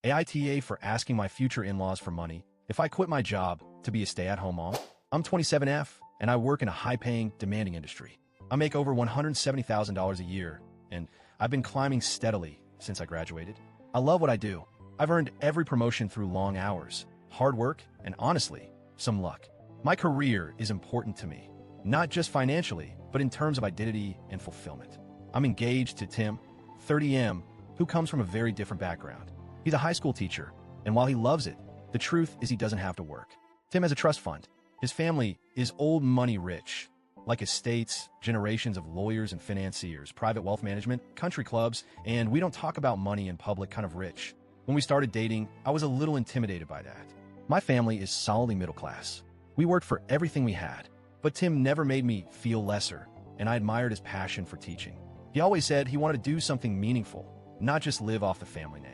AITA for asking my future in-laws for money if I quit my job to be a stay-at-home mom. I'm 27F, and I work in a high-paying, demanding industry. I make over $170,000 a year, and I've been climbing steadily since I graduated. I love what I do. I've earned every promotion through long hours, hard work, and honestly, some luck. My career is important to me, not just financially, but in terms of identity and fulfillment. I'm engaged to Tim, 30M, who comes from a very different background. He's a high school teacher, and while he loves it, the truth is he doesn't have to work. Tim has a trust fund. His family is old money rich, like estates, generations of lawyers and financiers, private wealth management, country clubs, and we don't talk about money in public kind of rich. When we started dating, I was a little intimidated by that. My family is solidly middle class. We worked for everything we had, but Tim never made me feel lesser, and I admired his passion for teaching. He always said he wanted to do something meaningful, not just live off the family name.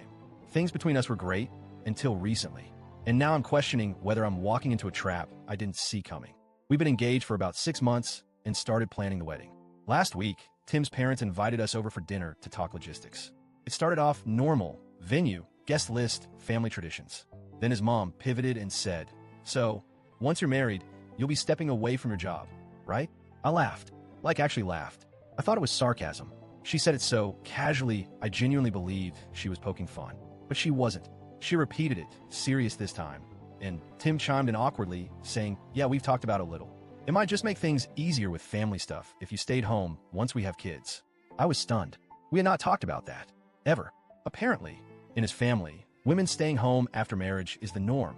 Things between us were great until recently, and now I'm questioning whether I'm walking into a trap I didn't see coming. We've been engaged for about 6 months and started planning the wedding. Last week, Tim's parents invited us over for dinner to talk logistics. It started off normal, venue, guest list, family traditions. Then his mom pivoted and said, "So, once you're married, you'll be stepping away from your job, right?" I laughed, actually laughed. I thought it was sarcasm. She said it so casually, I genuinely believed she was poking fun. But she wasn't. She repeated it, serious this time. And Tim chimed in awkwardly, saying, "Yeah, we've talked about it a little. It might just make things easier with family stuff if you stayed home once we have kids." I was stunned. We had not talked about that. Ever. Apparently, in his family, women staying home after marriage is the norm,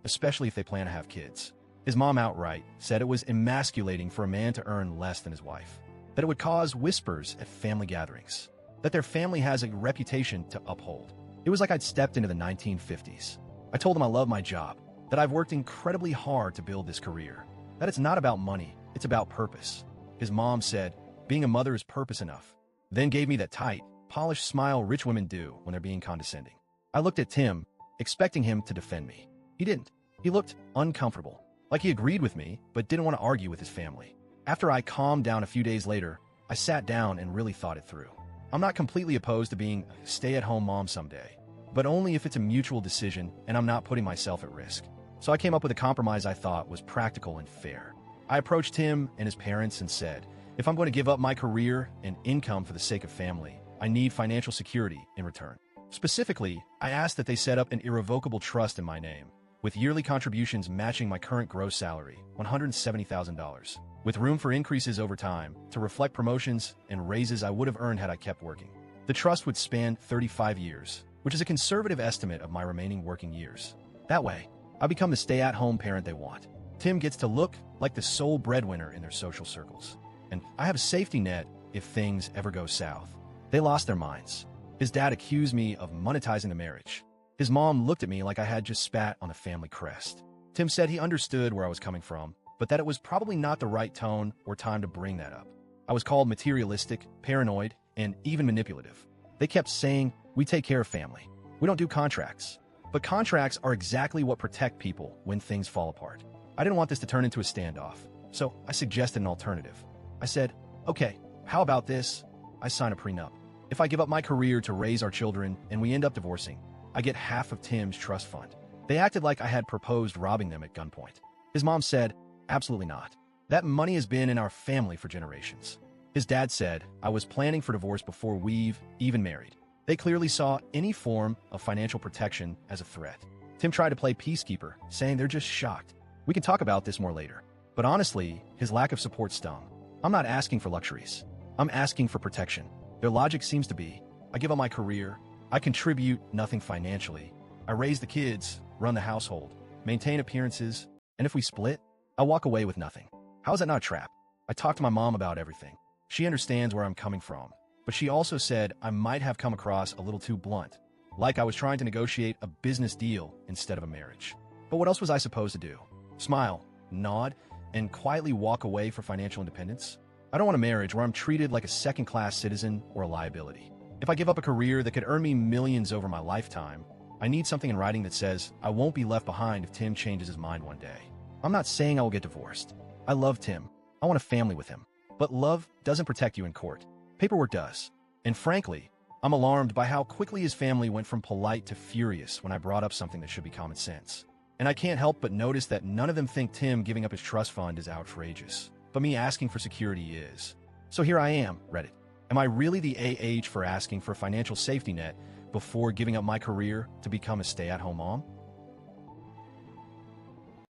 especially if they plan to have kids. His mom outright said it was emasculating for a man to earn less than his wife, that it would cause whispers at family gatherings, that their family has a reputation to uphold. It was like I'd stepped into the 1950s. I told him I love my job, that I've worked incredibly hard to build this career, that it's not about money, it's about purpose. His mom said, being a mother is purpose enough, then gave me that tight, polished smile rich women do when they're being condescending. I looked at Tim, expecting him to defend me. He didn't. He looked uncomfortable, like he agreed with me, but didn't want to argue with his family. After I calmed down a few days later, I sat down and really thought it through. I'm not completely opposed to being a stay-at-home mom someday, but only if it's a mutual decision and I'm not putting myself at risk. So I came up with a compromise I thought was practical and fair. I approached him and his parents and said, if I'm going to give up my career and income for the sake of family, I need financial security in return. Specifically, I asked that they set up an irrevocable trust in my name, with yearly contributions matching my current gross salary, $170,000, with room for increases over time to reflect promotions and raises I would have earned had I kept working. The trust would span 35 years, which is a conservative estimate of my remaining working years. That way, I become the stay-at-home parent they want. Tim gets to look like the sole breadwinner in their social circles, and I have a safety net if things ever go south. They lost their minds. His dad accused me of monetizing the marriage. His mom looked at me like I had just spat on the family crest. Tim said he understood where I was coming from, but that it was probably not the right tone or time to bring that up. I was called materialistic, paranoid, and even manipulative. They kept saying, we take care of family. We don't do contracts. But contracts are exactly what protect people when things fall apart. I didn't want this to turn into a standoff, so I suggested an alternative. I said, okay, how about this? I sign a prenup. If I give up my career to raise our children and we end up divorcing, I get half of Tim's trust fund. They acted like I had proposed robbing them at gunpoint. His mom said, absolutely not. That money has been in our family for generations. His dad said I was planning for divorce before we've even married. They clearly saw any form of financial protection as a threat. Tim tried to play peacekeeper, saying they're just shocked. We can talk about this more later. But honestly, his lack of support stung. I'm not asking for luxuries. I'm asking for protection. Their logic seems to be, I give up my career, I contribute nothing financially, I raise the kids, run the household, maintain appearances, and if we split, I walk away with nothing. How is that not a trap? I talked to my mom about everything. She understands where I'm coming from, but she also said I might have come across a little too blunt, like I was trying to negotiate a business deal instead of a marriage. But what else was I supposed to do? Smile, nod, and quietly walk away for financial independence? I don't want a marriage where I'm treated like a second-class citizen or a liability. If I give up a career that could earn me millions over my lifetime, I need something in writing that says I won't be left behind if Tim changes his mind one day. I'm not saying I will get divorced. I love Tim. I want a family with him. But love doesn't protect you in court. Paperwork does. And frankly, I'm alarmed by how quickly his family went from polite to furious when I brought up something that should be common sense. And I can't help but notice that none of them think Tim giving up his trust fund is outrageous, but me asking for security is. So here I am, Reddit. Am I really the age for asking for a financial safety net before giving up my career to become a stay-at-home mom?